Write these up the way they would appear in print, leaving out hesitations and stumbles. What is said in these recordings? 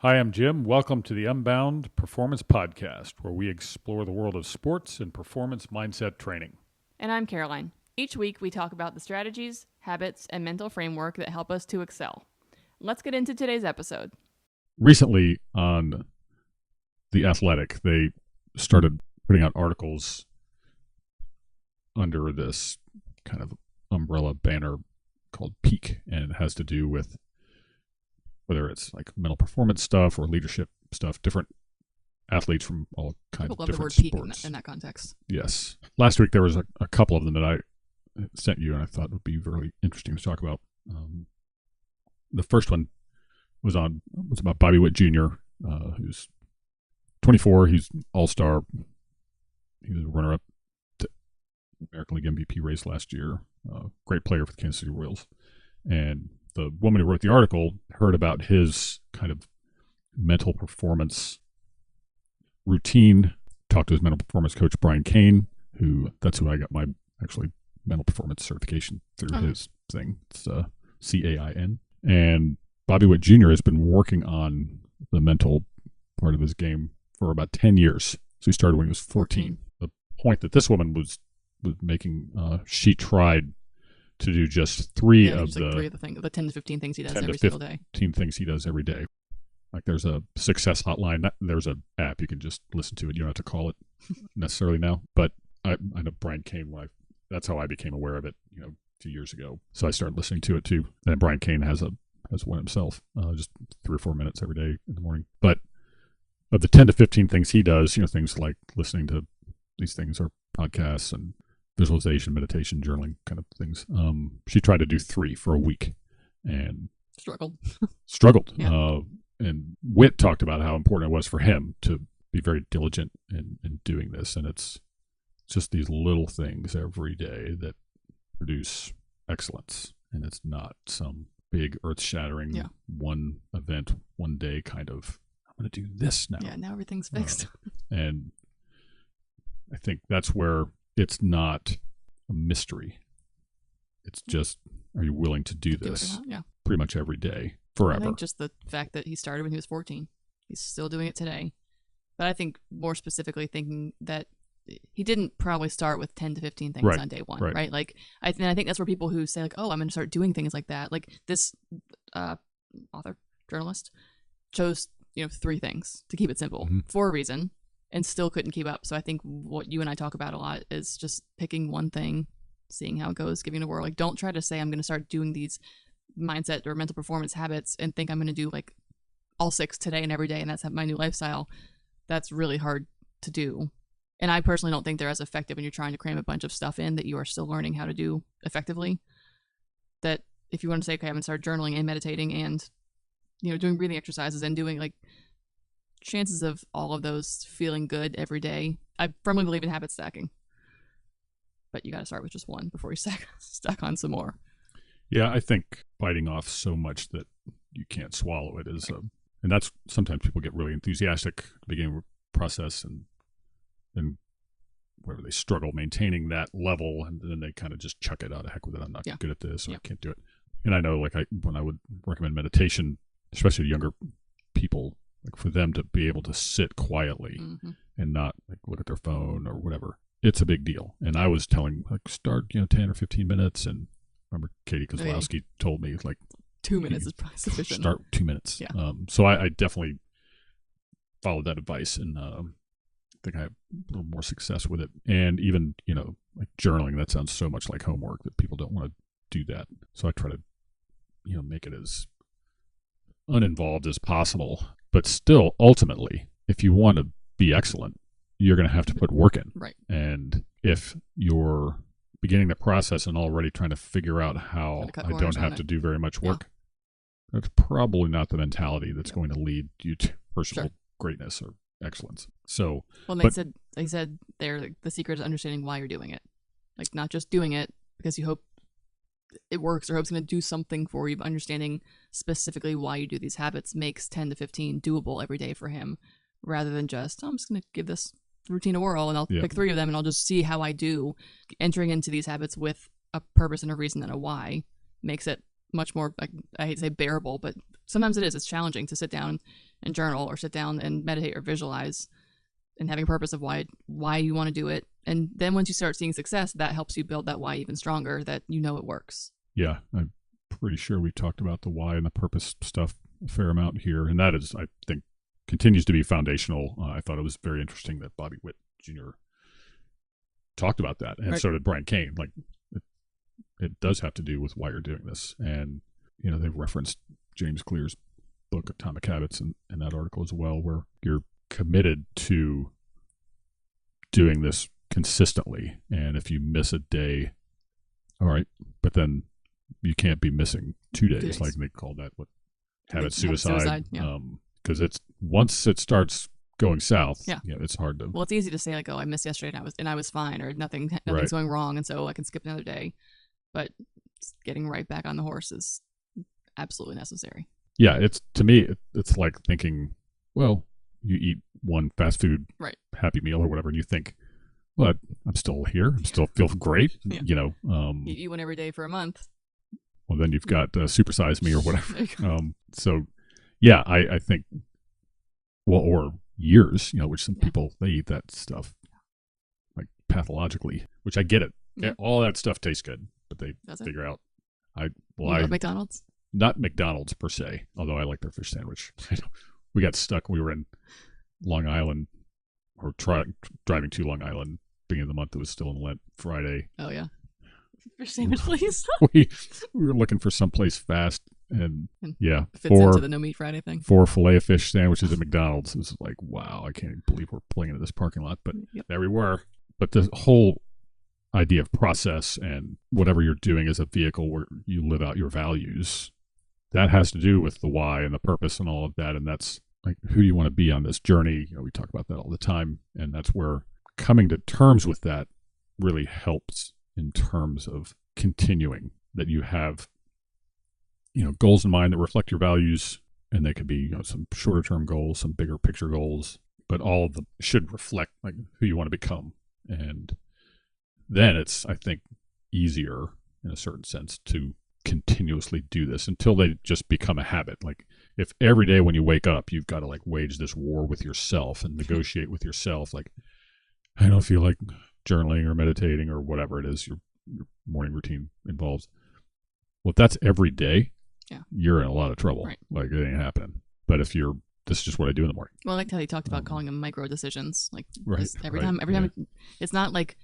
Hi, I'm Jim. Welcome to the Unbound Performance Podcast, where we explore the world of sports and performance mindset training. And I'm Caroline. Each week we talk about the strategies, habits, and mental framework that help us to excel. Let's get into today's episode. Recently on The Athletic, they started putting out articles under this kind of umbrella banner called Peak, and it has to do with whether it's like mental performance stuff or leadership stuff, different athletes from all kinds of different sports. People love the word peak in that context. Yes. Last week there was a couple of them that I sent you and I thought would be really interesting to talk about. The first one was about Bobby Witt Jr., who's 24. He's all-star. He was a runner-up to American League MVP race last year. Great player for the Kansas City Royals. And the woman who wrote the article heard about his kind of mental performance routine, talked to his mental performance coach, Brian Cain, that's who I got my actually mental performance certification through his thing. It's CAIN. And Bobby Witt Jr. has been working on the mental part of his game for about 10 years. So he started when he was 14. The point that this woman was making, she tried to do just three of the 10 to 15 things he does every single day. 15 things he does every day. Like there's a success hotline. There's an app you can just listen to it. You don't have to call it necessarily now. But I know Brian Cain, that's how I became aware of it, a few years ago. So I started listening to it too. And Brian Cain has one himself, just 3 or 4 minutes every day in the morning. But of the 10 to 15 things he does, things like listening to these things or podcasts and visualization, meditation, journaling kind of things. She tried to do 3 for a week and struggled. Yeah. And Witt talked about how important it was for him to be very diligent in doing this. And it's just these little things every day that produce excellence. And it's not some big earth-shattering one event, one day kind of, I'm going to do this now. Yeah, now everything's fixed. And I think that's where it's not a mystery. It's just, are you willing to do this pretty much every day, forever? I think just the fact that he started when he was 14. He's still doing it today. But I think more specifically thinking that he didn't probably start with 10 to 15 things on day one, right? Like, I think that's where people who say, like, oh, I'm going to start doing things like that. Like this journalist, chose, 3 things to keep it simple for a reason. And still couldn't keep up. So I think what you and I talk about a lot is just picking one thing, seeing how it goes, giving it a whirl. Like, don't try to say I'm going to start doing these mindset or mental performance habits and think I'm going to do like all 6 today and every day and that's my new lifestyle. That's really hard to do. And I personally don't think they're as effective when you're trying to cram a bunch of stuff in that you are still learning how to do effectively. That if you want to say, okay, I'm going to start journaling and meditating and, doing breathing exercises and doing like chances of all of those feeling good every day. I firmly believe in habit stacking, but you got to start with just one before you stack on some more. Yeah, I think biting off so much that you can't swallow it is, and that's sometimes people get really enthusiastic at the beginning of the process, and then whatever they struggle maintaining that level, and then they kind of just chuck it out. Of heck with it, I'm not good at this, or I can't do it. And I know, when I would recommend meditation, especially to younger people. Like for them to be able to sit quietly and not like look at their phone or whatever, it's a big deal. And I was telling start 10 or 15 minutes. And I remember Katie Kozlowski told me 2 minutes is probably sufficient. Start 2 minutes. Yeah. So I definitely followed that advice, and I think I have a little more success with it. And even like journaling, that sounds so much like homework that people don't want to do that. So I try to make it as uninvolved as possible. But still, ultimately, if you want to be excellent, you're going to have to put work in. Right. And if you're beginning the process and already trying to figure out how I don't have to do very much work, that's probably not the mentality that's going to lead you to personal greatness or excellence. So, they said there, the secret is understanding why you're doing it. Like, not just doing it because you hope it works or hope it's going to do something for you, but understanding specifically why you do these habits makes 10 to 15 doable every day for him, rather than just, I'm just going to give this routine a whirl and I'll pick 3 of them and I'll just see how I do. Entering into these habits with a purpose and a reason and a why makes it much more, like, I hate to say bearable, but sometimes it is. It's challenging to sit down and journal or sit down and meditate or visualize and having a purpose of why you want to do it. And then once you start seeing success, that helps you build that why even stronger, that you know it works. Yeah, I'm pretty sure we talked about the why and the purpose stuff a fair amount here. And that is, I think, continues to be foundational. I thought it was very interesting that Bobby Witt Jr. talked about that, and so did Brian Cain. Like, it does have to do with why you're doing this. And, you know, they've referenced James Clear's book, Atomic Habits, in that article as well, where you're committed to doing this consistently. And if you miss a day, all right, but then you can't be missing 2 days. Like they call that habit suicide. Because it's once it starts going south, it's hard to. Well, it's easy to say like, oh, I missed yesterday and I was fine, or nothing's going wrong, and so I can skip another day. But getting right back on the horse is absolutely necessary. Yeah, it's, to me, it's like thinking, well, you eat one fast food Happy Meal or whatever, and you think, well, I'm still here. I still feel great. Yeah. You know, you eat one every day for a month. Well, then you've got Supersize Me or whatever. So, yeah, I think, well, or years, you know, which some people, they eat that stuff like pathologically, which I get it. Yeah. All that stuff tastes good, but they figure out. You love McDonald's? Not McDonald's per se, although I like their fish sandwich. We got stuck. We were in Long Island, or driving to Long Island, beginning of the month. It was still in Lent, Friday. Oh, yeah. Fish sandwich, please. we were looking for someplace fast, and fits into the No Meat Friday thing. 4 Filet-O-Fish sandwiches at McDonald's. It was like, wow, I can't even believe we're pulling into this parking lot, but there we were. But the whole idea of process and whatever you're doing as a vehicle where you live out your values, that has to do with the why and the purpose and all of that. And that's like, who do you want to be on this journey? You know, we talk about that all the time, and that's where coming to terms with that really helps in terms of continuing, that you have, you know, goals in mind that reflect your values, and they could be, you know, some shorter term goals, some bigger picture goals, but all of them should reflect like who you want to become. And then it's, I think, easier in a certain sense to continuously do this until they just become a habit. Like, if every day when you wake up, you've got to like wage this war with yourself and negotiate with yourself, like, I don't feel like journaling or meditating or whatever it is your morning routine involves. Well, if that's every day, you're in a lot of trouble. Right. Like, it ain't happening. But if this is just what I do in the morning. Well, I liked how he talked about calling them micro decisions. Like, every time, it's not like,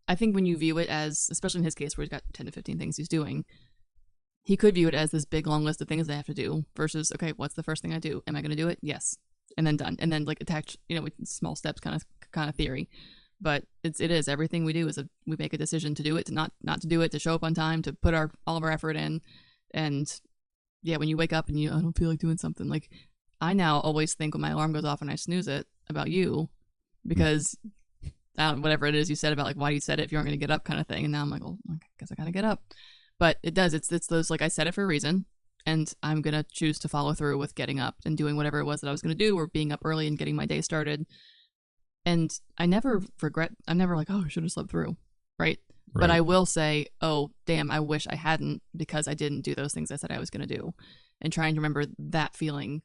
I think when you view it as, especially in his case where he's got 10 to 15 things he's doing, he could view it as this big long list of things they have to do versus, okay, what's the first thing I do? Am I going to do it? Yes. And then done. And then like attach, you know, with small steps kind of theory. But it is everything we do is we make a decision to do it, to not to do it, to show up on time, to put all of our effort in. And yeah, when you wake up and I don't feel like doing something, like, I now always think when my alarm goes off and I snooze it about you, because whatever it is you said about like, why do you set it if you aren't going to get up kind of thing. And now I'm like, well, I guess I got to get up. But it does. It's those, like, I set it for a reason, and I'm going to choose to follow through with getting up and doing whatever it was that I was going to do, or being up early and getting my day started. And I never regret. I'm never like, oh, I should have slept through. Right. But I will say, oh, damn, I wish I hadn't, because I didn't do those things I said I was going to do. And trying to remember that feeling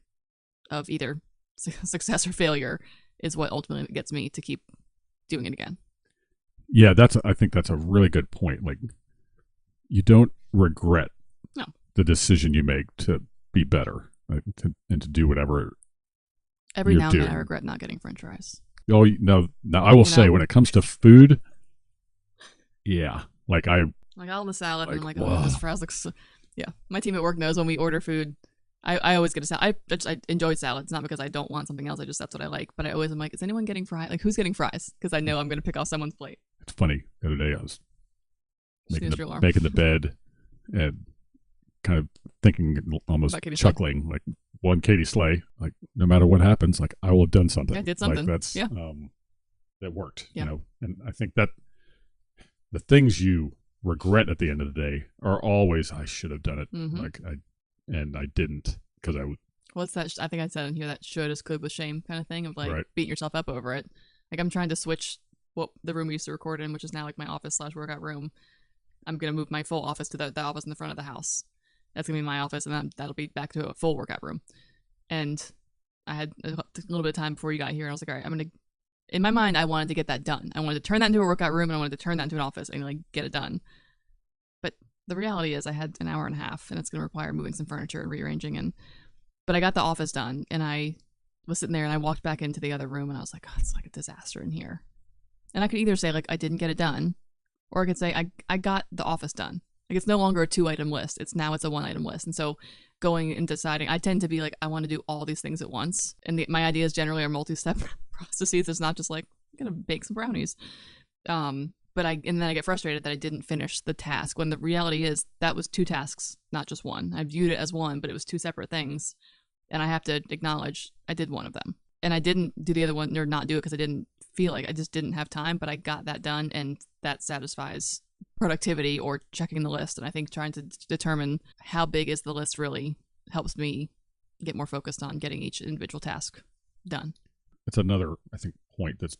of either success or failure is what ultimately gets me to keep doing it again. Yeah, I think that's a really good point. Like, you don't regret the decision you make to be better, right? and to do whatever. Every now and then I regret not getting French fries. Oh, no. Now, I will say, when it comes to food, yeah. Like, all the salad, and I'm like, oh, this fries looks so... Yeah. My team at work knows when we order food, I always get a salad. I enjoy salads, not because I don't want something else. That's what I like. But I always am like, is anyone getting fries? Like, who's getting fries? Because I know I'm going to pick off someone's plate. It's funny. The other day I was making the bed and kind of thinking, almost chuckling, like, one Katie Slay, like, no matter what happens, like, I will have done something. I did something. Like, that's, that worked, you know? And I think that the things you regret at the end of the day are always, I should have done it. Mm-hmm. Like, I didn't, because I would. What's that? I think I said in here that should is could with shame kind of thing of like beating yourself up over it. Like, I'm trying to switch what the room we used to record in, which is now like my office / workout room. I'm going to move my full office to the office in the front of the house. That's going to be my office, and then that'll be back to a full workout room. And I had a little bit of time before you got here, and I was like, all right, I'm going to, in my mind, I wanted to get that done. I wanted to turn that into a workout room, and I wanted to turn that into an office and like get it done. But the reality is I had an hour and a half, and it's going to require moving some furniture and rearranging. But I got the office done, and I was sitting there, and I walked back into the other room, and I was like, oh, it's like a disaster in here. And I could either say, like, I didn't get it done, or I could say, I got the office done. Like, it's no longer a 2-item list. It's a 1-item list. And so going and deciding, I tend to be like, I want to do all these things at once. And my ideas generally are multi-step processes. It's not just like, I'm going to bake some brownies. And then I get frustrated that I didn't finish the task, when the reality is that was 2 tasks, not just one. I viewed it as one, but it was 2 separate things. And I have to acknowledge I did one of them. And I didn't do the other one, or not do it because I didn't feel like, I just didn't have time, but I got that done, and that satisfies productivity or checking the list. And I think trying to determine how big is the list really helps me get more focused on getting each individual task done. It's another, I think, point that's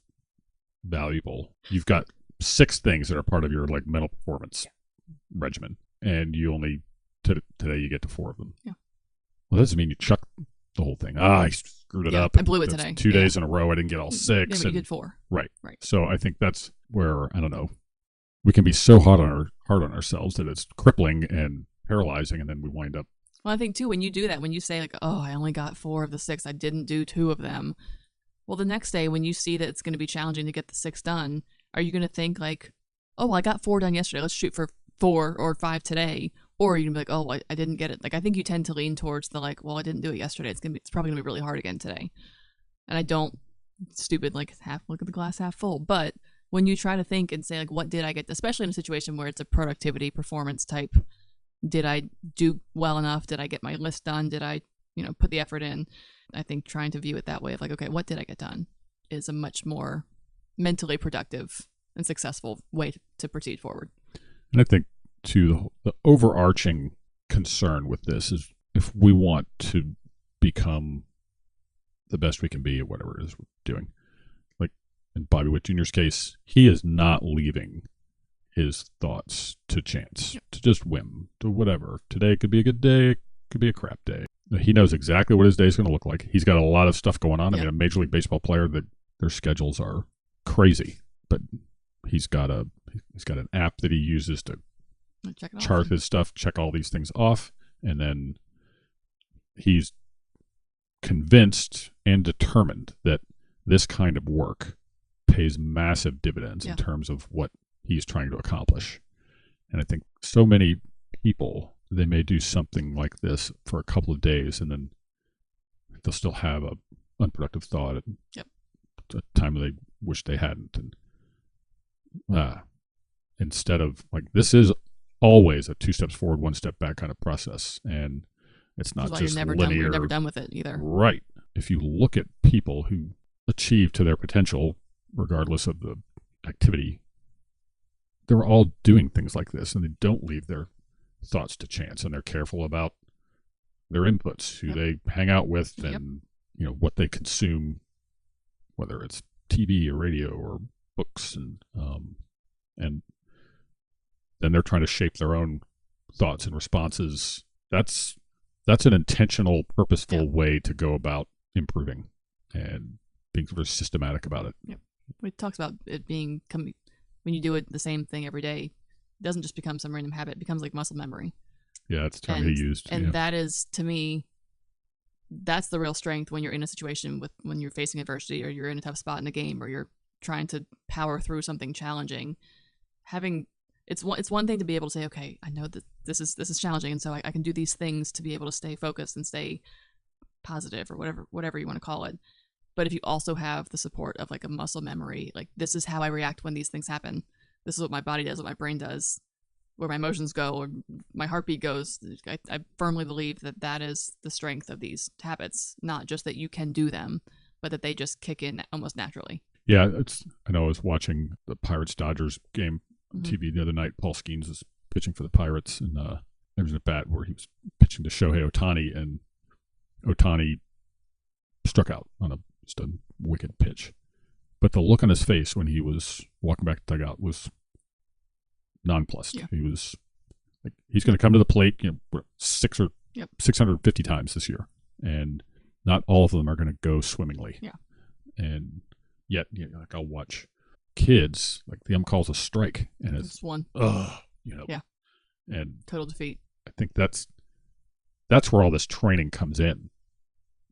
valuable. You've got 6 things that are part of your like mental performance regimen, and you only today you get to 4 of them. Yeah. Well, that doesn't mean you chuck the whole thing. I screwed it up. I blew it today. 2 days in a row, I didn't get all 6. Yeah, but you did 4. Right. Right. So I think that's where, I don't know, we can be so hard on ourselves that it's crippling and paralyzing, and then we wind up. Well, I think too, when you do that, when you say like, oh, I only got 4 of the 6, I didn't do 2 of them. Well, the next day when you see that it's going to be challenging to get the 6 done, are you going to think like, oh, well, I got 4 done yesterday, let's shoot for 4 or 5 today? Or you're going to be like, oh, I didn't get it. Like, I think you tend to lean towards the like, well, I didn't do it yesterday. It's probably going to be really hard again today. And I don't, stupid, like, look at the glass half full. But when you try to think and say, like, what did I get, especially in a situation where it's a productivity performance type, did I do well enough? Did I get my list done? Did I, put the effort in? I think trying to view it that way of like, okay, what did I get done is a much more mentally productive and successful way to proceed forward. And I think, too, the overarching concern with this is if we want to become the best we can be at whatever it is we're doing. Like in Bobby Witt Jr.'s case, he is not leaving his thoughts to chance, to just whim, to whatever. Today could be a good day, it could be a crap day. He knows exactly what his day is going to look like. He's got a lot of stuff going on. I mean, a Major League Baseball player, that their schedules are crazy, but he's got an app that he uses to chart his stuff, check all these things off, and then he's convinced and determined that this kind of work pays massive dividends in terms of what he's trying to accomplish. And I think so many people, they may do something like this for a couple of days, and then they'll still have a unproductive thought at a time they wish they hadn't. And instead of like, this is always a 2 steps forward, 1 step back kind of process, and it's not just linear. You're never done with it either. Right. If you look at people who achieve to their potential, regardless of the activity, they're all doing things like this, and they don't leave their thoughts to chance, and they're careful about their inputs, who they hang out with, and what they consume, whether it's TV or radio or books, and then they're trying to shape their own thoughts and responses. That's an intentional, purposeful way to go about improving and being sort of systematic about it. Yep. It talks about it being, when you do it the same thing every day, it doesn't just become some random habit. It becomes like muscle memory. Yeah, that's the term he used. And that is, to me, that's the real strength when you're in a situation when you're facing adversity, or you're in a tough spot in a game, or you're trying to power through something challenging. It's one thing to be able to say, okay, I know that this is challenging, and so I can do these things to be able to stay focused and stay positive, or whatever you want to call it. But if you also have the support of like a muscle memory, like, this is how I react when these things happen. This is what my body does, what my brain does, where my emotions go, or my heartbeat goes. I firmly believe that is the strength of these habits, not just that you can do them, but that they just kick in almost naturally. Yeah, I know I was watching the Pirates-Dodgers game on TV the other night. Paul Skeens was pitching for the Pirates, and there was a bat where he was pitching to Shohei Ohtani, and Ohtani struck out on just a wicked pitch. But the look on his face when he was walking back to the dugout was nonplussed. Yeah. He was Like, he's going to come to the plate, 650 times this year, and not all of them are going to go swimmingly. Yeah. And yet, like, I'll watch kids, like, the calls a strike, and it's one. Yeah. And total defeat. I think that's where all this training comes in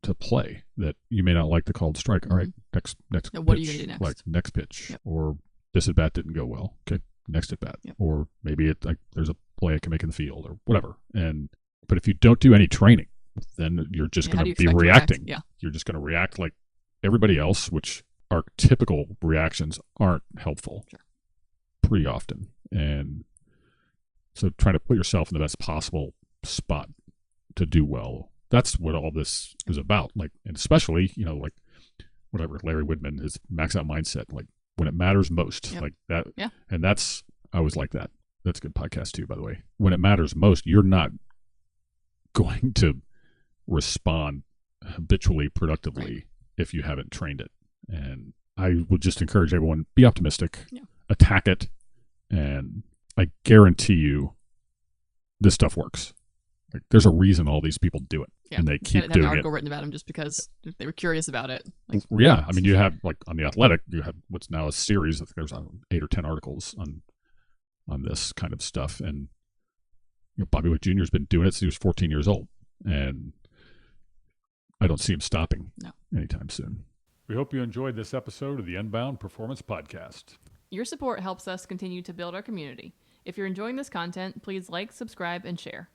to play. That you may not like the called strike. All right, next. Now, pitch, what are you going to do next? Like, next pitch, Yep. or this at bat didn't go well. Okay, next at bat, Yep. or maybe there's a play I can make in the field or whatever. But if you don't do any training, then you're just going to be reacting. Yeah, you're just going to react like everybody else, which our typical reactions aren't helpful. Sure. Pretty often, and so trying to put yourself in the best possible spot to do well. That's what all this is about. Like, and especially, like whatever Larry Woodman, his max out mindset, like when it matters most, Yep. like that. Yeah. And I always like that. That's a good podcast too, by the way. When it matters most, you're not going to respond habitually productively if you haven't trained it. And I would just encourage everyone, be optimistic, attack it, and I guarantee you this stuff works. Like, there's a reason all these people do it, and they keep doing it. Have an article written about them just because they were curious about it. Like, yeah, I mean, you have, like, on The Athletic, you have what's now a series. I think there's 8 or 10 articles on this kind of stuff, and Bobby Witt Jr. has been doing it since he was 14 years old, and I don't see him stopping anytime soon. We hope you enjoyed this episode of the Unbound Performance Podcast. Your support helps us continue to build our community. If you're enjoying this content, please like, subscribe, and share.